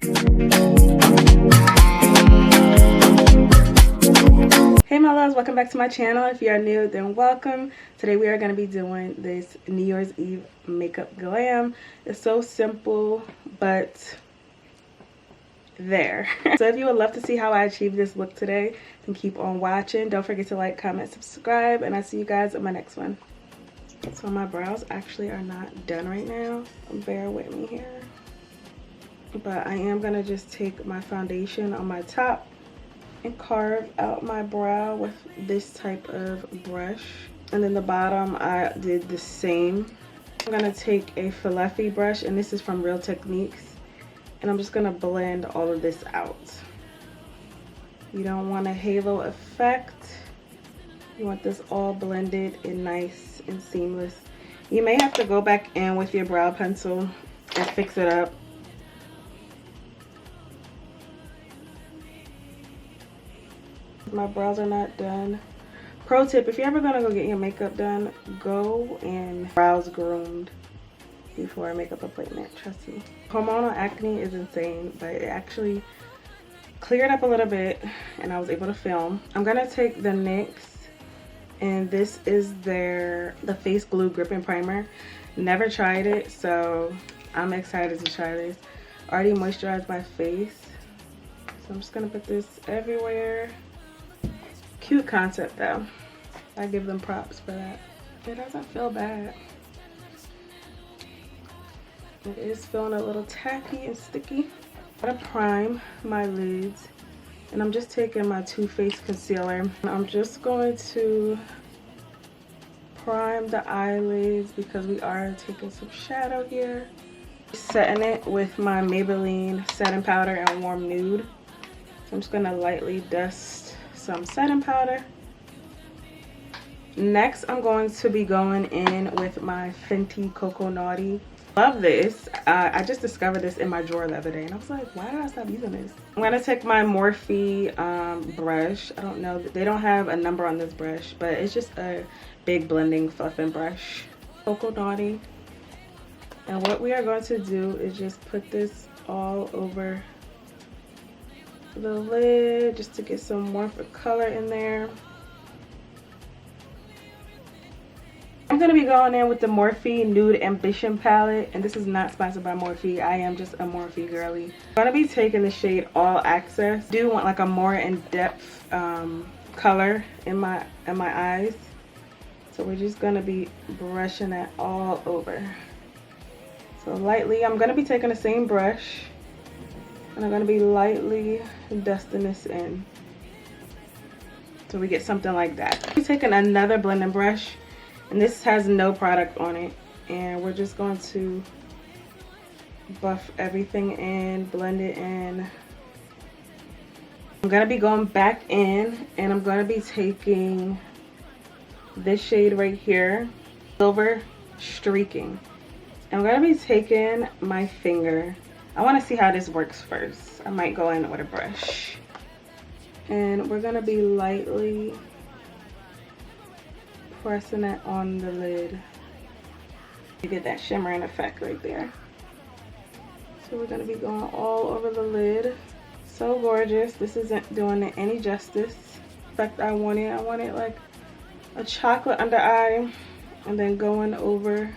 Hey my loves, welcome back to my channel. If you are new, then welcome. Today we are going to be doing this New Year's Eve makeup glam. It's so simple, but there. So if you would love to see how I achieve this look today, then keep on watching. Don't forget to like, comment, subscribe, and I'll see you guys in my next one. So my brows actually are not done right now. Bear with me here. But I am going to just take my foundation on my top and carve out my brow with this type of brush. And then the bottom I did the same. I'm going to take a fluffy brush, and this is from Real Techniques, and I'm just going to blend all of this out. You don't want a halo effect. You want this all blended and nice and seamless. You may have to go back in with your brow pencil and fix it up. My brows are not done. Pro tip, if you're ever gonna go get your makeup done, go and brows groomed before a makeup appointment, trust me. Hormonal acne is insane, but it actually cleared up a little bit and I was able to film. I'm gonna take the NYX, and this is the face glue gripping primer. Never tried it, so I'm excited to try this. Already moisturized my face, so I'm just gonna put this everywhere. Cute concept though. I give them props for that. It doesn't feel bad. It is feeling a little tacky and sticky. I'm gonna prime my lids, and I'm just taking my Too Faced concealer. I'm just going to prime the eyelids because we are taking some shadow here. Setting it with my Maybelline setting powder and Warm Nude. So I'm just gonna lightly dust some setting powder. Next, I'm going to be going in with my Fenty Cocoa Naughty. Love this. I just discovered this in my drawer the other day, and I was like, why did I stop using this? I'm gonna take my Morphe brush. I don't know, they don't have a number on this brush, but it's just a big blending fluffing brush. Cocoa Naughty. And what we are going to do is just put this all over the lid just to get some warmth of color in there. I'm going to be going in with the Morphe Nude Ambition palette, and this is not sponsored by Morphe. I am just a Morphe girly. I'm going to be taking the shade All Access. I do want like a more in-depth color in my eyes, so we're just going to be brushing that all over. So lightly, I'm going to be taking the same brush, and I'm going to be lightly dusting this in so we get something like that. I'm taking another blending brush, and this has no product on it, and we're just going to buff everything in, blend it in. I'm going to be going back in, and I'm going to be taking this shade right here, Silver Streaking. I'm going to be taking my finger. I want to see how this works first. I might go in with a brush. And we're going to be lightly pressing it on the lid. You get that shimmering effect right there. So we're going to be going all over the lid. So gorgeous. This isn't doing it any justice. In fact, I want it like a chocolate under eye, and then going over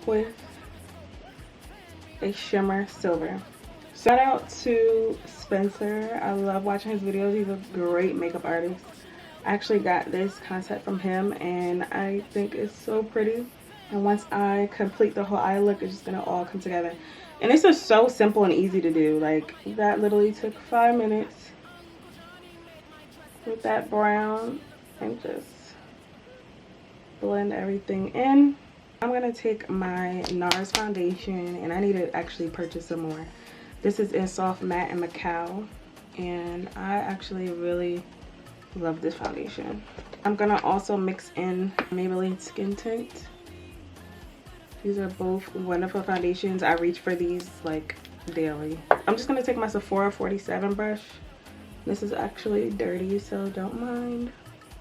with a shimmer silver. Shout out to Spencer. I love watching his videos. He's a great makeup artist. I actually got this concept from him, and I think it's so pretty. And once I complete the whole eye look, it's just gonna all come together. And this is so simple and easy to do. Like, that literally took 5 minutes with that brown, and just blend everything in. I'm gonna take my Nars foundation, and I need to actually purchase some more. This is in Soft Matte and Macao, and I actually really love this foundation. I'm gonna also mix in Maybelline Skin Tint. These are both wonderful foundations. I reach for these like daily. I'm just gonna take my Sephora 47 brush. This is actually dirty, so don't mind.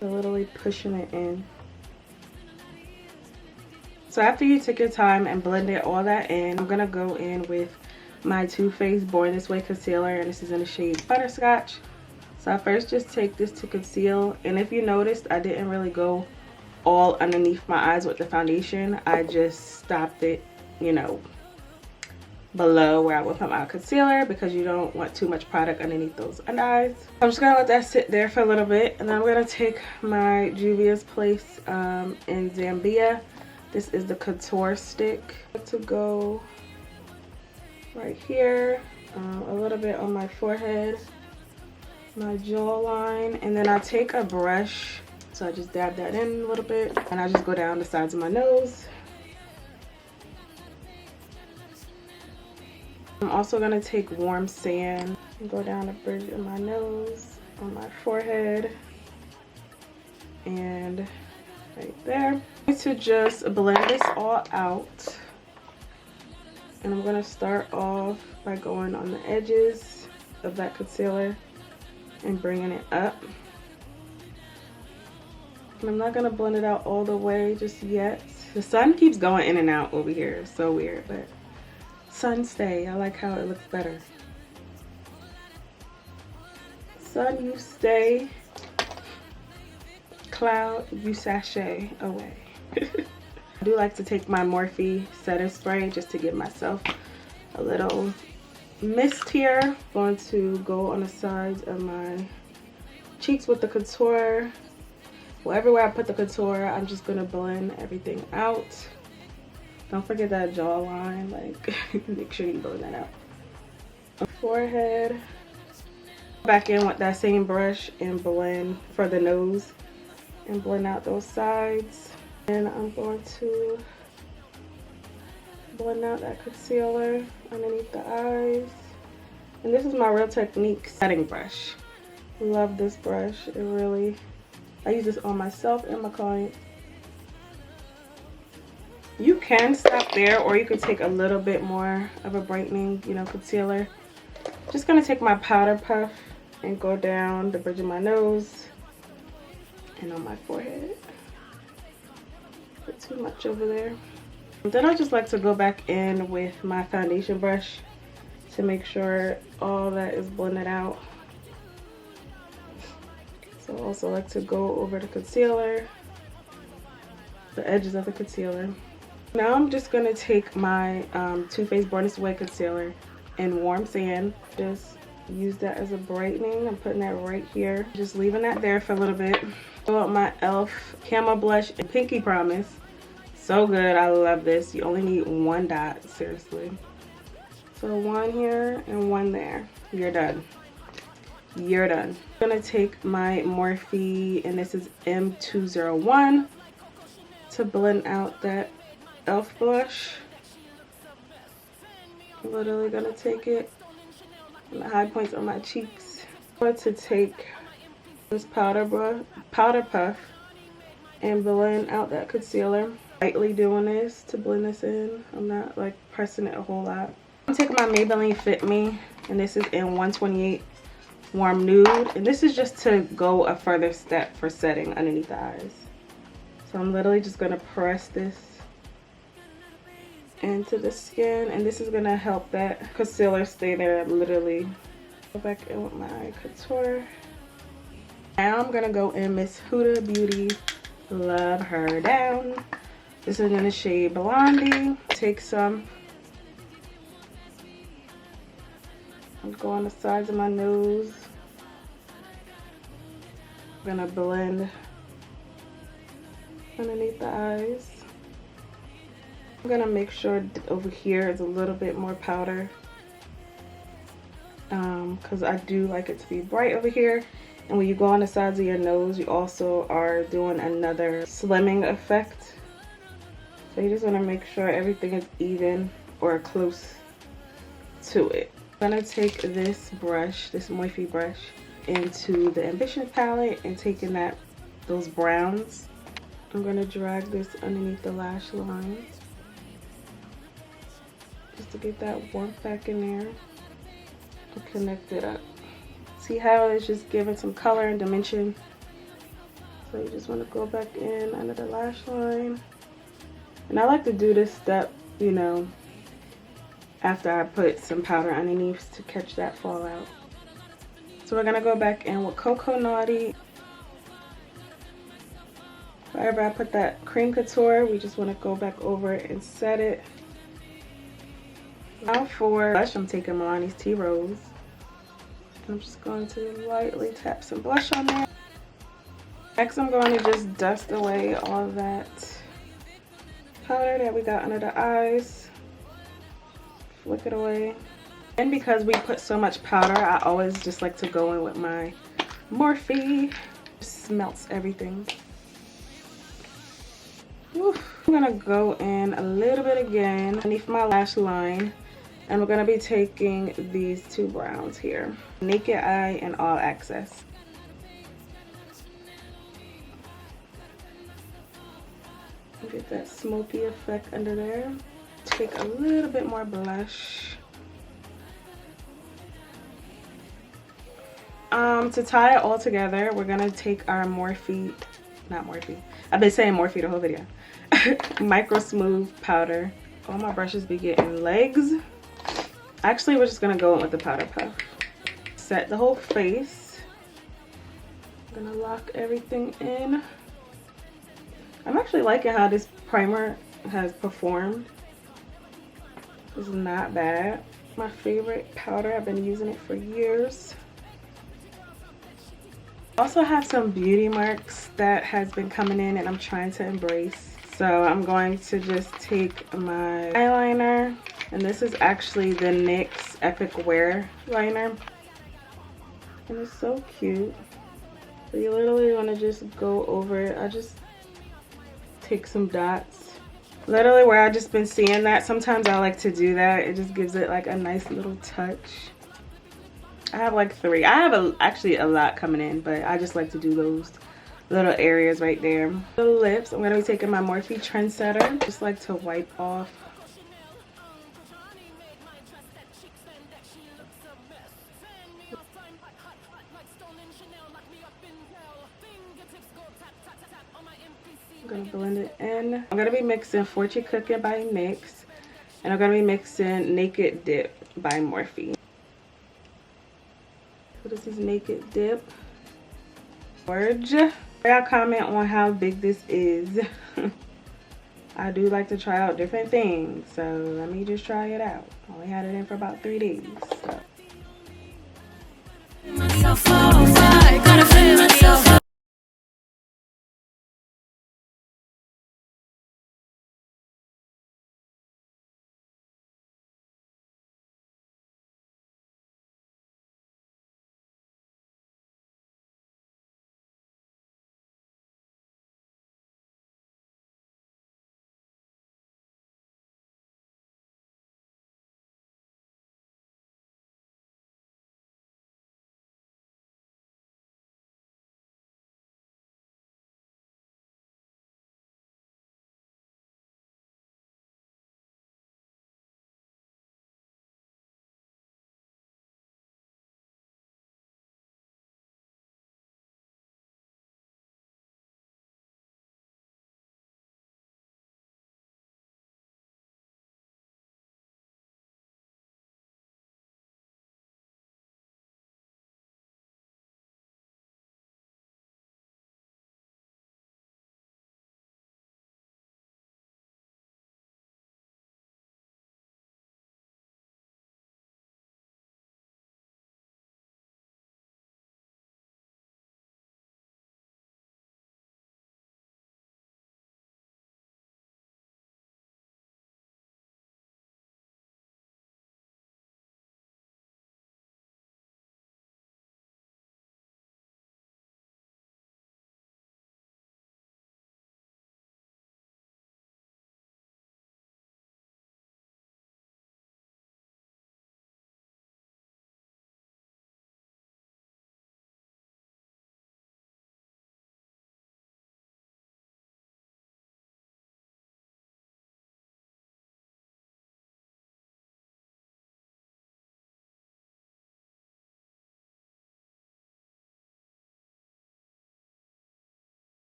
I'm literally pushing it in. So after you take your time and blend it all that in, I'm gonna go in with my Too Faced Born This Way concealer, and this is in the shade Butterscotch. So I first just take this to conceal, and if you noticed, I didn't really go all underneath my eyes with the foundation. I just stopped it, you know, below where I would put my concealer, because you don't want too much product underneath those under eyes. I'm just gonna let that sit there for a little bit, and then I'm gonna take my Juvia's Place in Zambia. This is the contour stick to go right here, a little bit on my forehead, my jawline, and then I take a brush, so I just dab that in a little bit, and I just go down the sides of my nose. I'm also going to take warm sand and go down the bridge of my nose, on my forehead, and right there. I'm going to just blend this all out, and I'm going to start off by going on the edges of that concealer and bringing it up. And I'm not going to blend it out all the way just yet. The sun keeps going in and out over here. It's so weird, but sun stay. I like how it looks better. Sun, you stay. Cloud, you sashay away. I do like to take my Morphe setting spray just to give myself a little mist here. I'm going to go on the sides of my cheeks with the contour. Well, everywhere I put the contour, I'm just going to blend everything out. Don't forget that jawline, like, make sure you blend that out. Forehead. Back in with that same brush and blend for the nose and blend out those sides. And I'm going to blend out that concealer underneath the eyes. And this is my Real Technique setting brush. Love this brush. It really, I use this on myself and my clients. You can stop there, or you could take a little bit more of a brightening, you know, concealer. Just gonna take my powder puff and go down the bridge of my nose and on my forehead. Put too much over there. Then I just like to go back in with my foundation brush to make sure all that is blended out. So I also like to go over the concealer, the edges of the concealer. Now I'm just going to take my Too Faced Born This Way concealer in warm sand. Just use that as a brightening. I'm putting that right here. Just leaving that there for a little bit. Go out my e.l.f. Camo Blush in Pinky Promise. So good. I love this. You only need one dot, seriously. So one here and one there. You're done. You're done. I'm going to take my Morphe, and this is M201, to blend out that e.l.f. blush. I'm literally gonna take it on the high points of my cheeks. I'm going to take this powder puff and blend out that concealer. Lightly doing this to blend this in. I'm not like pressing it a whole lot. I'm taking my Maybelline Fit Me, and this is in 128 Warm Nude, and this is just to go a further step for setting underneath the eyes. So I'm literally just gonna press this into the skin, and this is gonna help that concealer stay there. Literally go back in with my contour. Now I'm gonna go in Miss Huda Beauty, Love Her Down. This is in the shade Blondie. Take some and go on the sides of my nose. I'm gonna blend underneath the eyes. I'm gonna make sure over here is a little bit more powder, because I do like it to be bright over here. And when you go on the sides of your nose, you also are doing another slimming effect. So you just want to make sure everything is even or close to it. I'm gonna take this brush, this Morphe brush, into the Ambition palette and taking those browns. I'm gonna drag this underneath the lash line, just to get that warmth back in there and connect it up. See how it's just giving some color and dimension? So you just want to go back in under the lash line. And I like to do this step, you know, after I put some powder underneath to catch that fallout. So we're gonna go back in with Cocoa Naughty. Wherever I put that cream couture, we just want to go back over it and set it. Now for blush, I'm taking Milani's Tea Rose. I'm just going to lightly tap some blush on there. Next, I'm going to just dust away all that powder that we got under the eyes. Flick it away. And because we put so much powder, I always just like to go in with my Morphe. Just melts everything. Oof. I'm gonna go in a little bit again underneath my lash line, and we're gonna be taking these two browns here, Naked Eye and All Access. Get that smoky effect under there. Take a little bit more blush. To tie it all together, we're gonna take our Morphe, not Morphe, I've been saying Morphe the whole video, Microsmooth powder. All my brushes be getting legs. Actually, we're just gonna go in with the powder puff. Set the whole face. I'm gonna lock everything in. I'm actually liking how this primer has performed. This is not bad. My favorite powder. I've been using it for years. Also have some beauty marks that has been coming in and I'm trying to embrace. So I'm going to just take my eyeliner, and this is actually the NYX Epic Wear liner. And it's so cute. So you literally want to just go over it. I just take some dots. Literally where I just been seeing that. Sometimes I like to do that. It just gives it like a nice little touch. I have like 3. I have actually a lot coming in, but I just like to do those little areas right there. The lips, I'm gonna be taking my Morphe Trendsetter. Just like to wipe off. I'm gonna blend it in. I'm gonna be mixing Fortune Cooking by NYX, and I'm gonna be mixing Naked Dip by Morphe. So this is Naked Dip. Gorge. Y'all comment on how big this is. I do like to try out different things, so let me just try it out. I only had it in for about 3 days. So.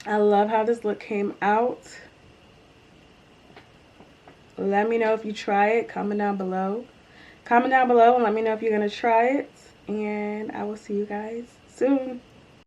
I love how this look came out. Let me know if you try it. Comment down below. Comment down below and let me know if you're going to try it. And I will see you guys soon.